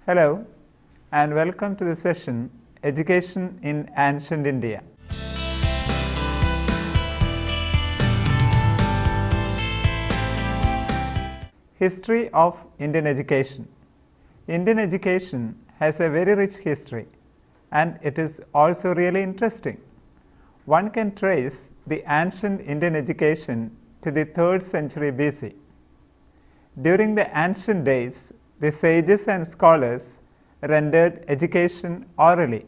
Hello and welcome to the session Education in Ancient India. History of Indian education. Indian education has a very rich history and it is also really interesting. One can trace the ancient Indian education to the 3rd century BC. During the ancient days, the sages and scholars rendered education orally,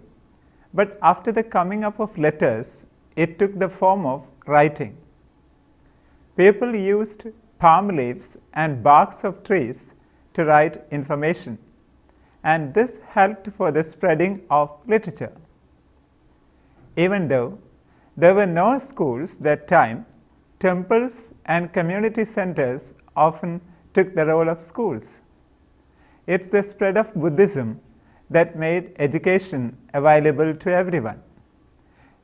but after the coming up of letters, it took the form of writing. People used palm leaves and barks of trees to write information, and this helped for the spreading of literature. Even though there were no schools that time, temples and community centers often took the role of schools. It's the spread of Buddhism that made education available to everyone.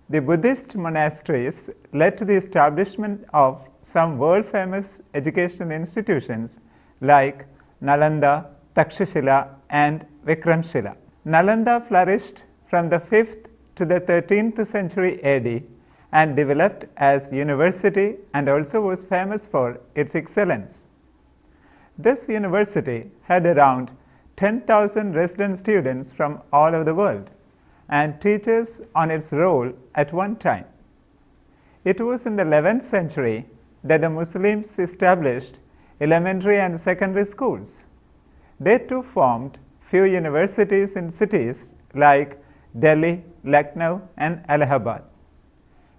The Buddhist monasteries led to the establishment of some world-famous educational institutions like Nalanda, Takshashila and Vikramshila. Nalanda flourished from the 5th to the 13th century AD and developed as university and also was famous for its excellence. This university had around 10,000 resident students from all over the world and teachers on its roll at one time. It was in the 11th century that the Muslims established elementary and secondary schools. They too formed few universities in cities like Delhi, Lucknow and Allahabad.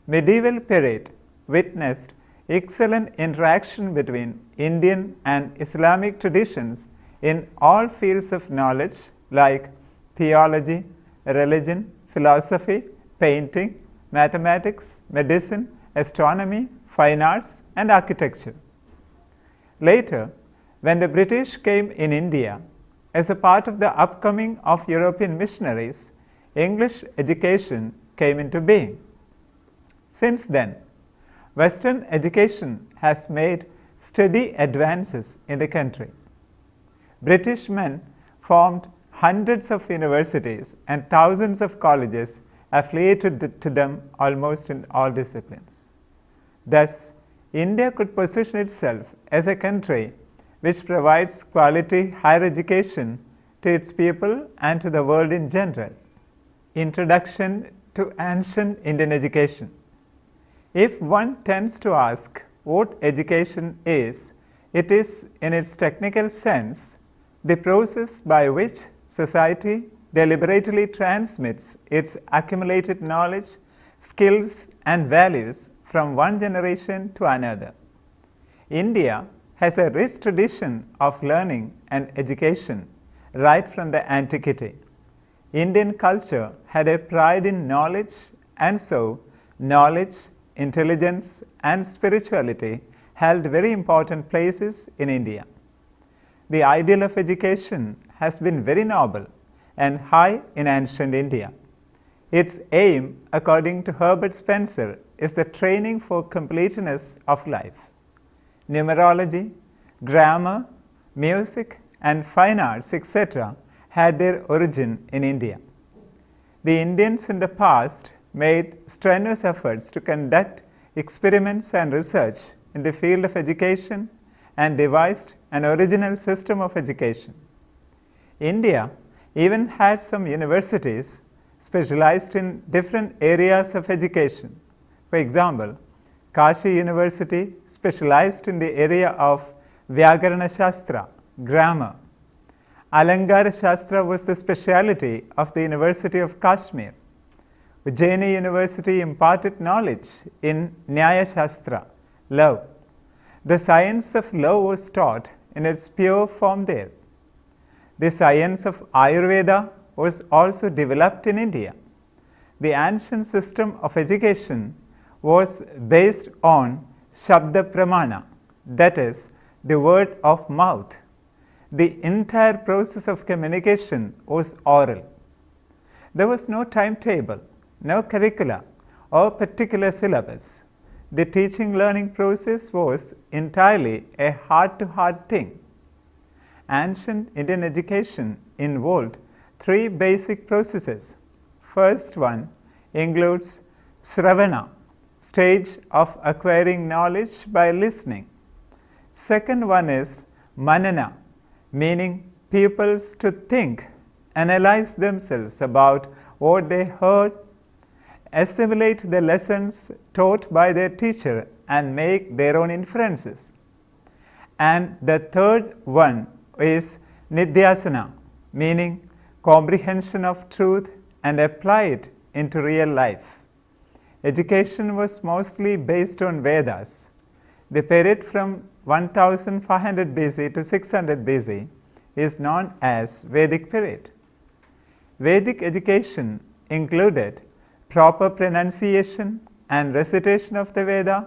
Medieval period witnessed excellent interaction between Indian and Islamic traditions in all fields of knowledge like theology, religion, philosophy, painting, mathematics, medicine, astronomy, fine arts and architecture. Later, when the British came in India, as a part of the upcoming of European missionaries, English education came into being. Since then, Western education has made steady advances in the country. British men formed hundreds of universities and thousands of colleges affiliated to them almost in all disciplines. Thus, India could position itself as a country which provides quality higher education to its people and to the world in general. Introduction to ancient Indian education. If one tends to ask what education is, it is in its technical sense the process by which society deliberately transmits its accumulated knowledge, skills and values from one generation to another. India has a rich tradition of learning and education right from the antiquity. Indian culture had a pride in knowledge, and so knowledge, intelligence and spirituality held very important places in India. The ideal of education has been very noble and high in ancient India. Its aim, according to Herbert Spencer, is the training for completeness of life. Numerology, grammar, music and fine arts, etc. had their origin in India. The Indians in the past made strenuous efforts to conduct experiments and research in the field of education and devised an original system of education. India even had some universities specialized in different areas of education. For example, Kashi University specialized in the area of Vyakarana Shastra, grammar. Alankara Shastra was the speciality of the University of Kashmir. Ujjaini University imparted knowledge in Nyaya Shastra, law. The science of law was taught in its pure form there. The science of Ayurveda was also developed in India. The ancient system of education was based on Shabda Pramana, that is, the word of mouth. The entire process of communication was oral. There was no timetable, no curricula or particular syllabus. The teaching learning process was entirely a heart-to-heart thing. ancient Indian education involved three basic processes. First one includes Sravana, stage of acquiring knowledge by listening. Second one is Manana, meaning pupils to think, analyze themselves about what they heard, assimilate the lessons taught by their teacher and make their own inferences. And the third one is Nidhyasana, meaning comprehension of truth and apply it into real life. Education was mostly based on Vedas. The period from 1500 BC to 600 BC is known as Vedic period. Vedic education included proper pronunciation and recitation of the Veda,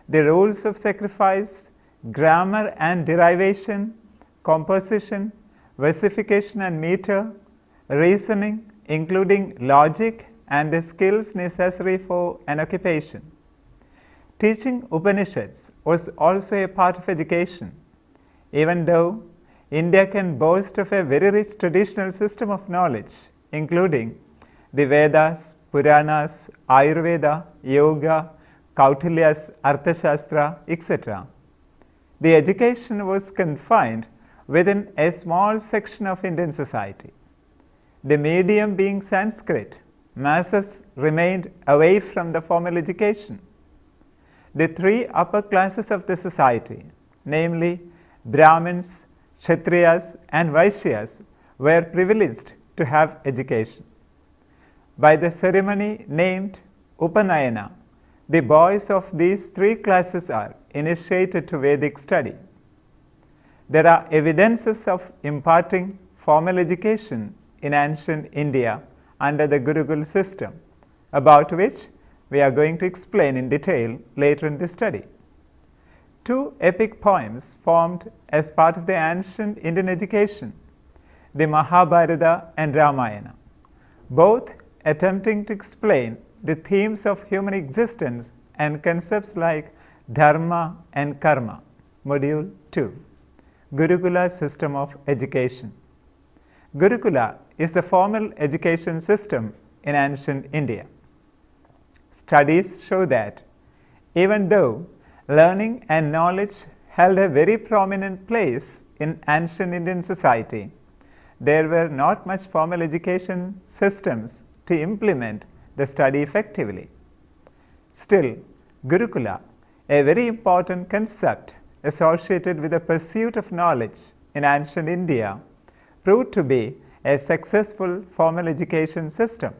the rules of sacrifice, grammar and derivation, composition, versification and meter, reasoning, including logic and the skills necessary for an occupation. Teaching Upanishads was also a part of education. Even though India can boast of a very rich traditional system of knowledge, including the Vedas, Puranas, Ayurveda, Yoga, Kautilya's Arthashastra, etc. The education was confined within a small section of Indian society. The medium being Sanskrit, masses remained away from the formal education. The three upper classes of the society, namely Brahmins, Kshatriyas and Vaishyas, were privileged to have education. By the ceremony named Upanayana, the boys of these three classes are initiated to Vedic study. There are evidences of imparting formal education in ancient India under the Gurukula system, about which we are going to explain in detail later in the study. Two epic poems formed as part of the ancient Indian education, the Mahabharata and Ramayana, both attempting to explain the themes of human existence and concepts like dharma and karma. Module 2, Gurukula System of Education. Gurukula is the formal education system in ancient India. Studies show that even though learning and knowledge held a very prominent place in ancient Indian society, there were not much formal education systems to implement the study effectively. Still, Gurukula, a very important concept associated with the pursuit of knowledge in ancient India, proved to be a successful formal education system.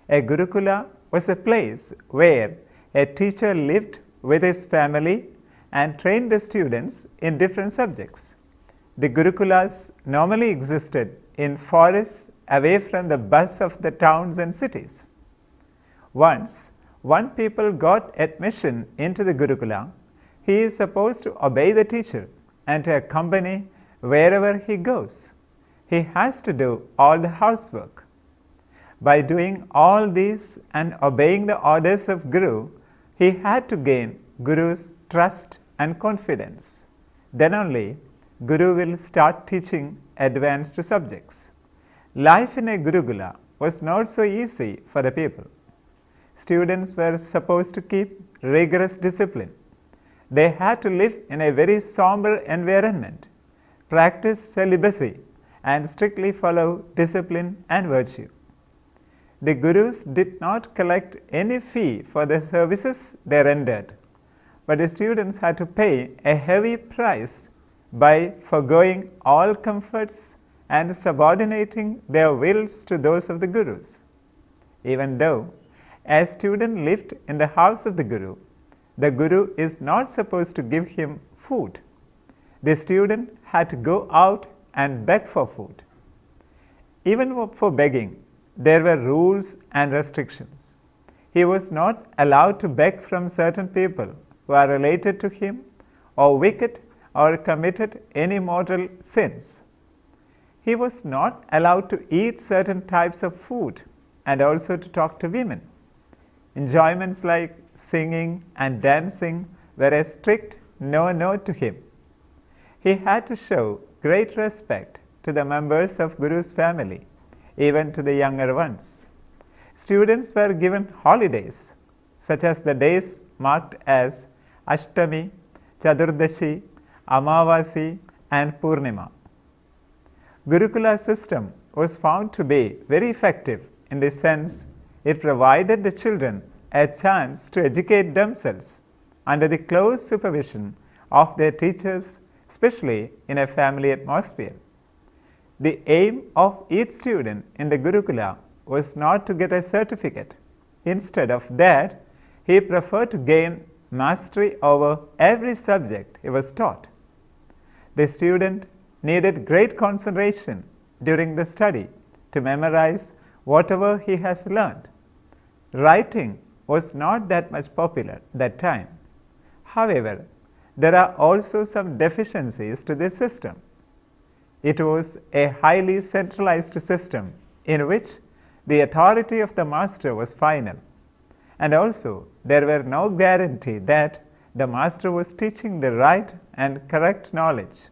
A Gurukula was a place where a teacher lived with his family and trained the students in different subjects. The Gurukulas normally existed in forests away from the buzz of the towns and cities. Once one pupil got admission into the Gurukula, he is supposed to obey the teacher and to accompany wherever he goes. He has to do all the housework. By doing all this and obeying the orders of Guru, he had to gain Guru's trust and confidence. Then only Guru will start teaching advanced subjects. Life in a Gurukula was not so easy for the people. Students were supposed to keep rigorous discipline. They had to live in a very somber environment, practice celibacy, and strictly follow discipline and virtue. The Gurus did not collect any fee for the services they rendered, but the students had to pay a heavy price by foregoing all comforts and subordinating their wills to those of the Gurus. Even though a student lived in the house of the Guru is not supposed to give him food. The student had to go out and beg for food. Even for begging, there were rules and restrictions. He was not allowed to beg from certain people who are related to him or wicked or committed any mortal sins. He was not allowed to eat certain types of food and also to talk to women. Enjoyments like singing and dancing were a strict no to him. He had to show great respect to the members of Guru's family, even to the younger ones. Students were given holidays, such as the days marked as Ashtami, Chaturdashi, Amavasi, and Purnima. Gurukula system was found to be very effective in the sense it provided the children a chance to educate themselves under the close supervision of their teachers, especially in a family atmosphere. The aim of each student in the Gurukula was not to get a certificate. Instead of that, he preferred to gain mastery over every subject he was taught. The student needed great concentration during the study to memorize whatever he has learned. Writing was not that much popular that time. However, there are also some deficiencies to this system. It was a highly centralized system in which the authority of the master was final, and also there were no guarantee that the master was teaching the right and correct knowledge.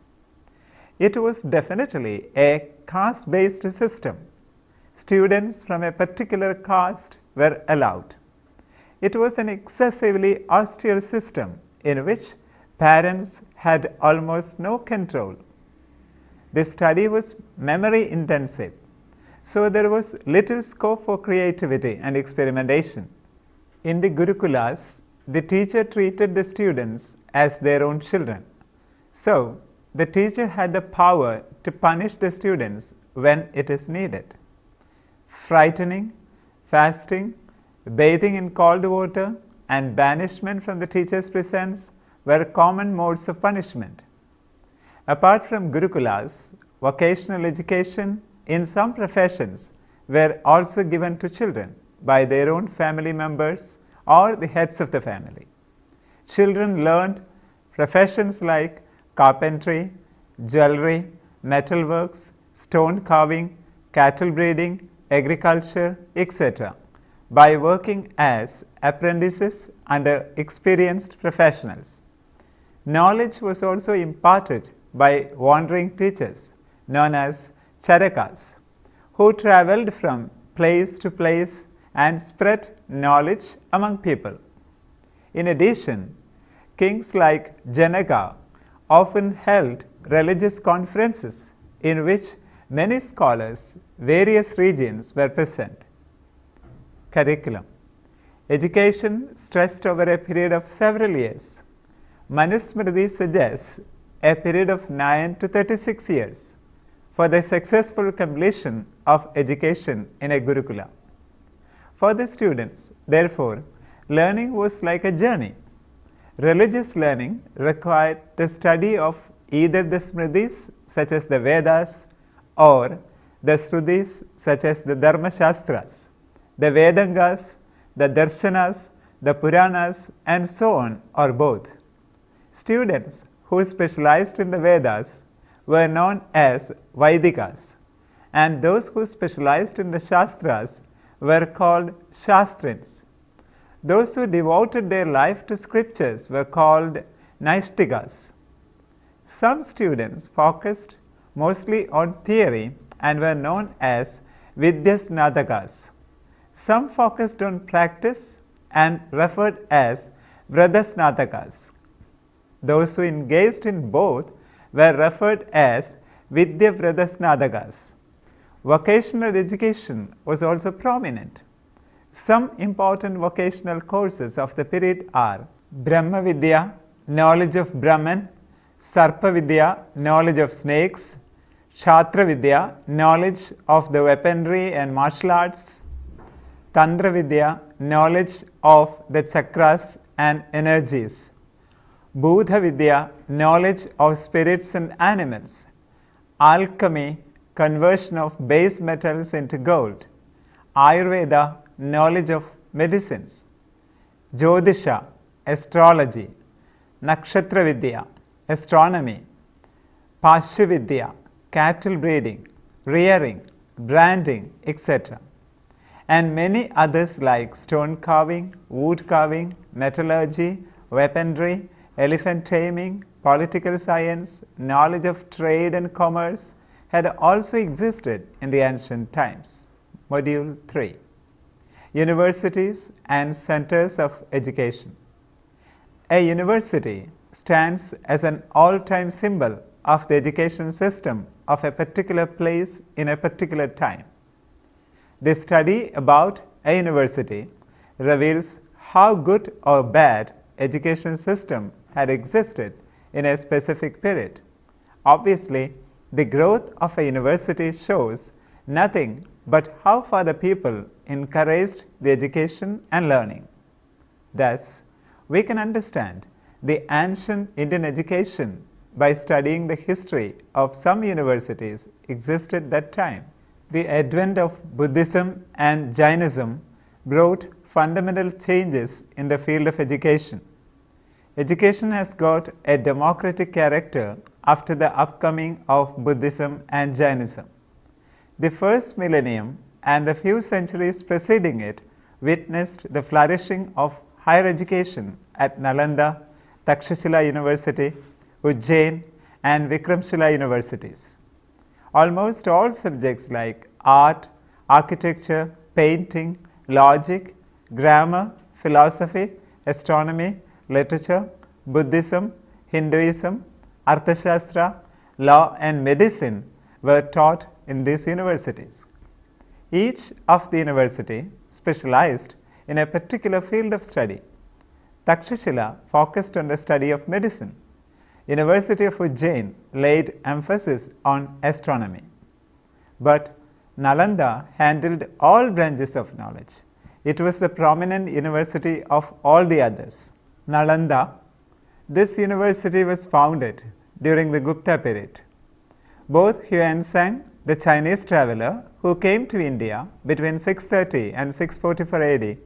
It was definitely a caste-based system. Students from a particular caste were allowed. It was an excessively austere system in which parents had almost no control. The study was memory intensive, so there was little scope for creativity and experimentation. In the Gurukulas, the teacher treated the students as their own children. So, the teacher had the power to punish the students when it is needed. Frightening, fasting, bathing in cold water, and banishment from the teacher's presence were common modes of punishment. Apart from Gurukulas, vocational education in some professions were also given to children by their own family members or the heads of the family. Children learned professions like carpentry, jewelry, metalworks, stone carving, cattle breeding, agriculture, etc. by working as apprentices under experienced professionals. Knowledge was also imparted by wandering teachers known as charakas, who travelled from place to place and spread knowledge among people. In addition, kings like Janaka often held religious conferences in which many scholars, various regions were present. Curriculum. Education stretched over a period of several years. Manusmriti suggests a period of 9 to 36 years for the successful completion of education in a Gurukula. For the students, therefore, learning was like a journey. Religious learning required the study of either the Smritis such as the Vedas or the Shrutis such as the Dharma Shastras, the Vedangas, the Darshanas, the Puranas, and so on, or both. Students who specialized in the Vedas were known as Vaidikas, and those who specialized in the Shastras were called Shastrins. Those who devoted their life to scriptures were called Naishtikas. Some students focused mostly on theory and were known as Vidyasnadakas. Some focused on practice and referred as Vradasnadakas. Those who engaged in both were referred as Vidya Vradasnadakas. Vocational education was also prominent. Some important vocational courses of the period are Brahma Vidya, knowledge of Brahman; Sarpa Vidya, knowledge of snakes; Kshatra Vidya, knowledge of the weaponry and martial arts; Tantra Vidya, knowledge of the chakras and energies; Budha Vidya, knowledge of spirits and animals; Alchemy, conversion of base metals into gold; Ayurveda, knowledge of medicines; Jyotisha, astrology; Nakshatra Vidya, astronomy; Pashya Vidya, cattle breeding, rearing, branding, etc. and many others like stone carving, wood carving, metallurgy, weaponry, elephant taming, political science, knowledge of trade and commerce had also existed in the ancient times. Module 3. Universities and Centers of Education. A university stands as an all-time symbol of the education system of a particular place in a particular time. The study about a university reveals how good or bad education system had existed in a specific period. Obviously, the growth of a university shows nothing but how far the people encouraged the education and learning. Thus, we can understand the ancient Indian education by studying the history of some universities existed that time. The advent of Buddhism and Jainism brought fundamental changes in the field of education. Education has got a democratic character after the upcoming of Buddhism and Jainism. The first millennium and the few centuries preceding it witnessed the flourishing of higher education at Nalanda, Takshashila University, Ujjain and Vikramshila universities. Almost all subjects like art, architecture, painting, logic, grammar, philosophy, astronomy, literature, Buddhism, Hinduism, Arthashastra, law and medicine were taught in these universities. Each of the university specialized in a particular field of study. Takshashila focused on the study of medicine. University of Ujjain laid emphasis on astronomy. But Nalanda handled all branches of knowledge. It was the prominent university of all the others. Nalanda, this university was founded during the Gupta period. Both Huansang, the Chinese traveler who came to India between 630 and 644 AD,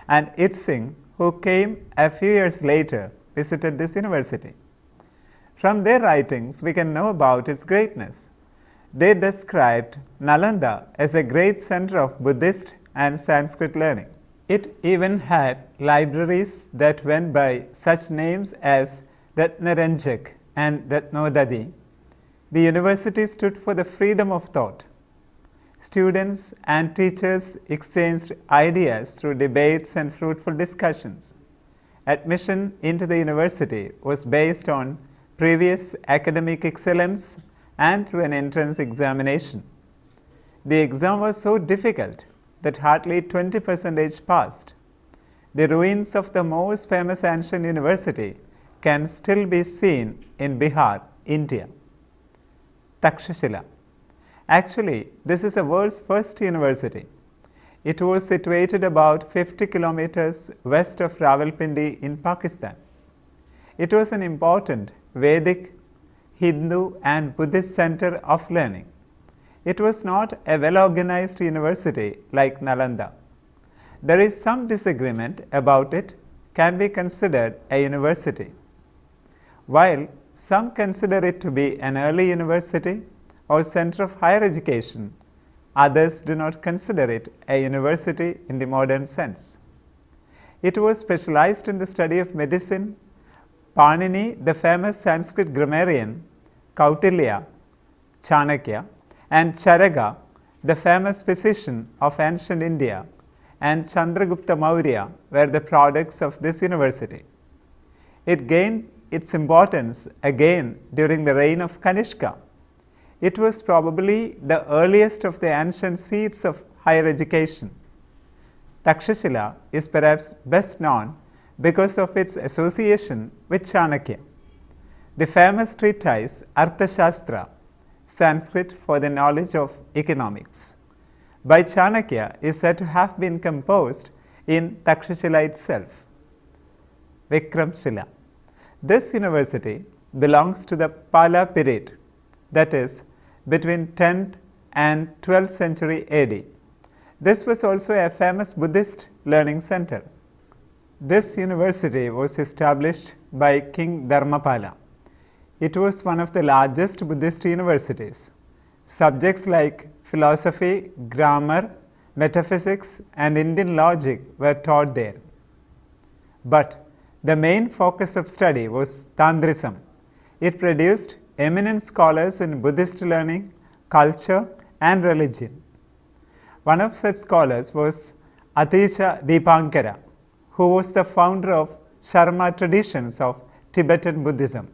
and Itzing, who came a few years later, visited this university. From their writings, we can know about its greatness. They described Nalanda as a great center of Buddhist and Sanskrit learning. It even had libraries that went by such names as Ratnaranjak and Ratnodadi. The university stood for the freedom of thought. Students and teachers exchanged ideas through debates and fruitful discussions. Admission into the university was based on previous academic excellence and through an entrance examination. The exam was so difficult that hardly 20% passed. The ruins of the most famous ancient university can still be seen in Bihar, India. Takshashila. Actually, this is the world's first university. It was situated about 50 kilometers west of Rawalpindi in Pakistan. It was an important Vedic, Hindu and Buddhist center of learning. It was not a well-organized university like Nalanda. There is some disagreement about it can be considered a university. While some consider it to be an early university or center of higher education, others do not consider it a university in the modern sense. It was specialized in the study of medicine. Panini, the famous Sanskrit grammarian, Kautilya, Chanakya, and Charaka, the famous physician of ancient India, and Chandragupta Maurya were the products of this university. It gained its importance again during the reign of Kanishka. It was probably the earliest of the ancient seats of higher education. Takshashila is perhaps best known because of its association with Chanakya. The famous treatise Arthashastra, Sanskrit for the knowledge of economics, by Chanakya is said to have been composed in Takshashila itself. Vikramshila. This university belongs to the Pala period, that is, between 10th and 12th century AD. This was also a famous Buddhist learning center. This university was established by King Dharmapala. It was one of the largest Buddhist universities. Subjects like philosophy, grammar, metaphysics, and Indian logic were taught there. But the main focus of study was Tantrism. It produced eminent scholars in Buddhist learning, culture and religion. One of such scholars was Atisha Dipankara, who was the founder of Sharma traditions of Tibetan Buddhism.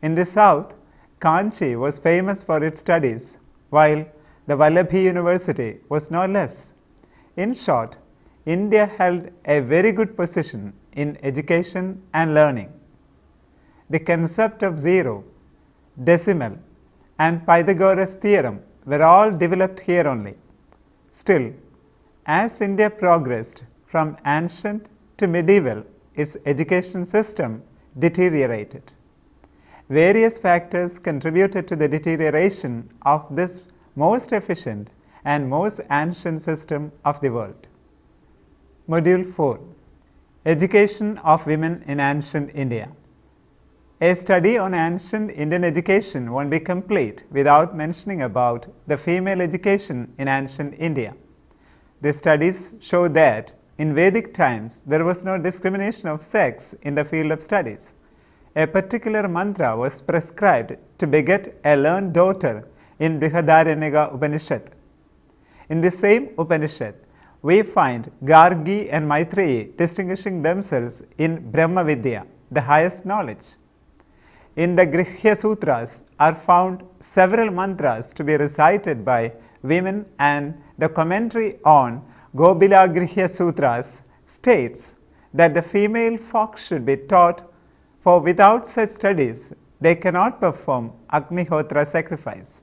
In the south, Kanchi was famous for its studies, while the Vallabhi University was no less. In short, India held a very good position in education and learning. The concept of zero, decimal, and Pythagoras theorem were all developed here only. Still, as India progressed from ancient to medieval, its education system deteriorated. Various factors contributed to the deterioration of this most efficient and most ancient system of the world. Module 4. Education of Women in Ancient India. A study on ancient Indian education won't be complete without mentioning about the female education in ancient India. The studies show that in Vedic times there was no discrimination of sex in the field of studies. A particular mantra was prescribed to beget a learned daughter in Brihadaranyaka Upanishad. In the same Upanishad, we find Gargi and Maitreyi distinguishing themselves in Brahma Vidya, the highest knowledge. In the Grihya Sutras are found several mantras to be recited by women, and the commentary on Gobila Grihya Sutras states that the female folk should be taught, for without such studies they cannot perform Agnihotra sacrifice.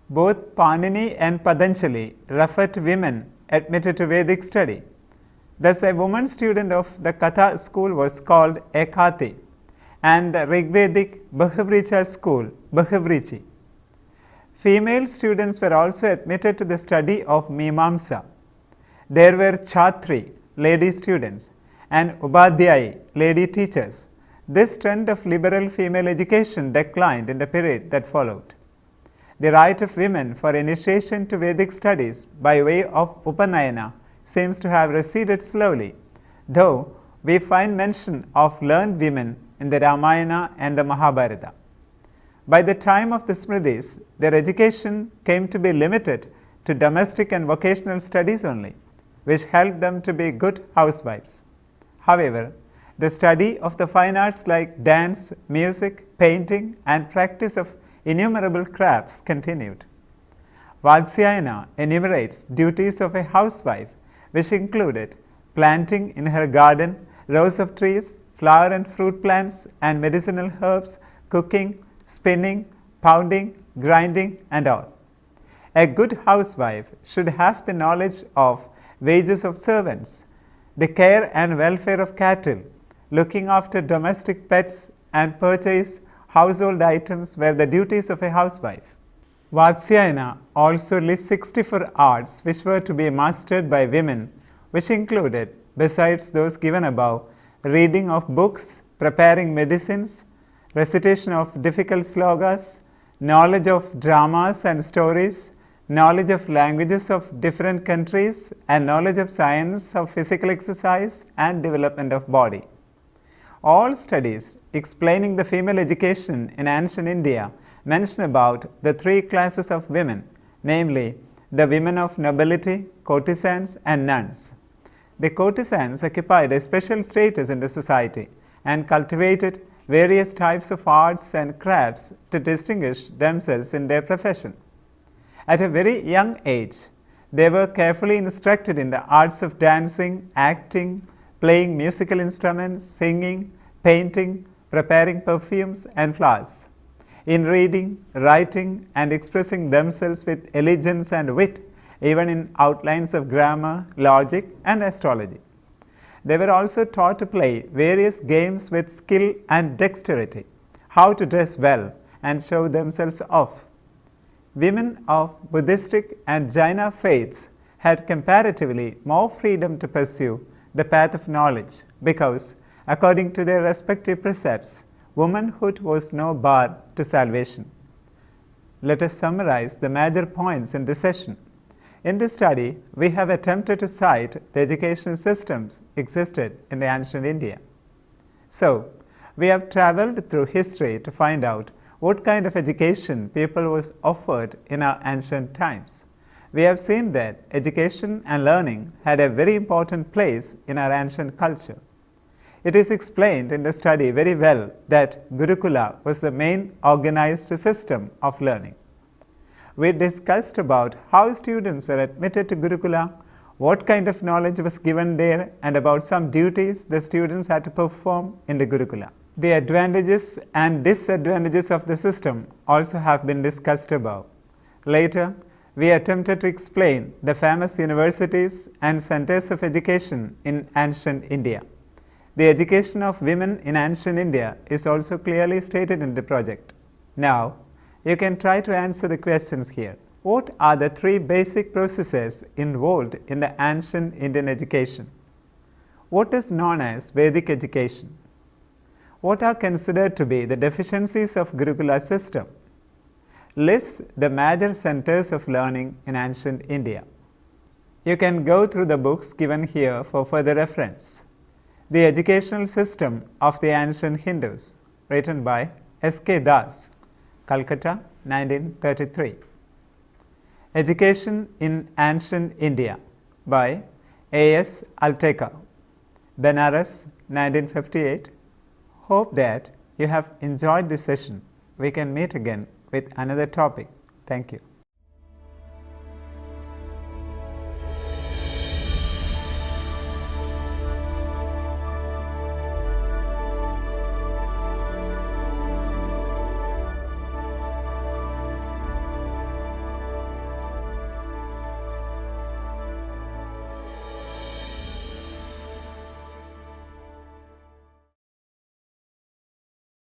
Both Panini and Patanjali refer to women admitted to Vedic study. Thus, a woman student of the Katha school was called a Kati, and the Rigvedic Bahivricha school Bahivrichi. Female students were also admitted to the study of Mimamsa. There were Chatri, lady students, and Ubadhyayi, lady teachers. This trend of liberal female education declined in the period that followed. The right of women for initiation to Vedic studies by way of Upanayana seems to have receded slowly, though we find mention of learned women in the Ramayana and the Mahabharata. By the time of the Smritis, their education came to be limited to domestic and vocational studies only, which helped them to be good housewives. However, the study of the fine arts like dance, music, painting, and practice of innumerable crafts continued. Vatsyayana enumerates duties of a housewife, which included planting in her garden rows of trees, flower and fruit plants, and medicinal herbs, cooking, spinning, pounding, grinding, and all. A good housewife should have the knowledge of wages of servants, the care and welfare of cattle, looking after domestic pets, and purchase household items were the duties of a housewife. Vatsyayana also lists 64 arts which were to be mastered by women, which included, besides those given above, reading of books, preparing medicines, recitation of difficult slogas, knowledge of dramas and stories, knowledge of languages of different countries, and knowledge of science of physical exercise and development of body. All studies explaining the female education in ancient India mention about the three classes of women, namely the women of nobility, courtesans, and nuns. The courtesans occupied a special status in the society and cultivated various types of arts and crafts to distinguish themselves in their profession. At a very young age, they were carefully instructed in the arts of dancing, acting, playing musical instruments, singing, painting, preparing perfumes and flowers, in reading, writing, and expressing themselves with elegance and wit, even in outlines of grammar, logic, and astrology. They were also taught to play various games with skill and dexterity, how to dress well and show themselves off. Women of Buddhistic and Jaina faiths had comparatively more freedom to pursue the path of knowledge because, according to their respective precepts, womanhood was no bar to salvation. Let us summarize the major points in this session. In this study, we have attempted to cite the educational systems existed in the ancient India. So, We have travelled through history to find out what kind of education people was offered in our ancient times. We have seen that education and learning had a very important place in our ancient culture. It is explained in the study very well that Gurukula was the main organized system of learning. We discussed about how students were admitted to Gurukula, what kind of knowledge was given there, and about some duties the students had to perform in the Gurukula. The advantages and disadvantages of the system also have been discussed above. Later, we attempted to explain the famous universities and centers of education in ancient India. The education of women in ancient India is also clearly stated in the project. Now, you can try to answer the questions here. What are the three basic processes involved in the ancient Indian education? What is known as Vedic education? What are considered to be the deficiencies of Gurukula system? List the major centers of learning in ancient India. You can go through the books given here for further reference. The Educational System of the Ancient Hindus, written by S.K. Das, Calcutta, 1933. Education in Ancient India by A.S. Altekar, Benares, 1958. Hope that you have enjoyed this session. We can meet again with another topic. Thank you.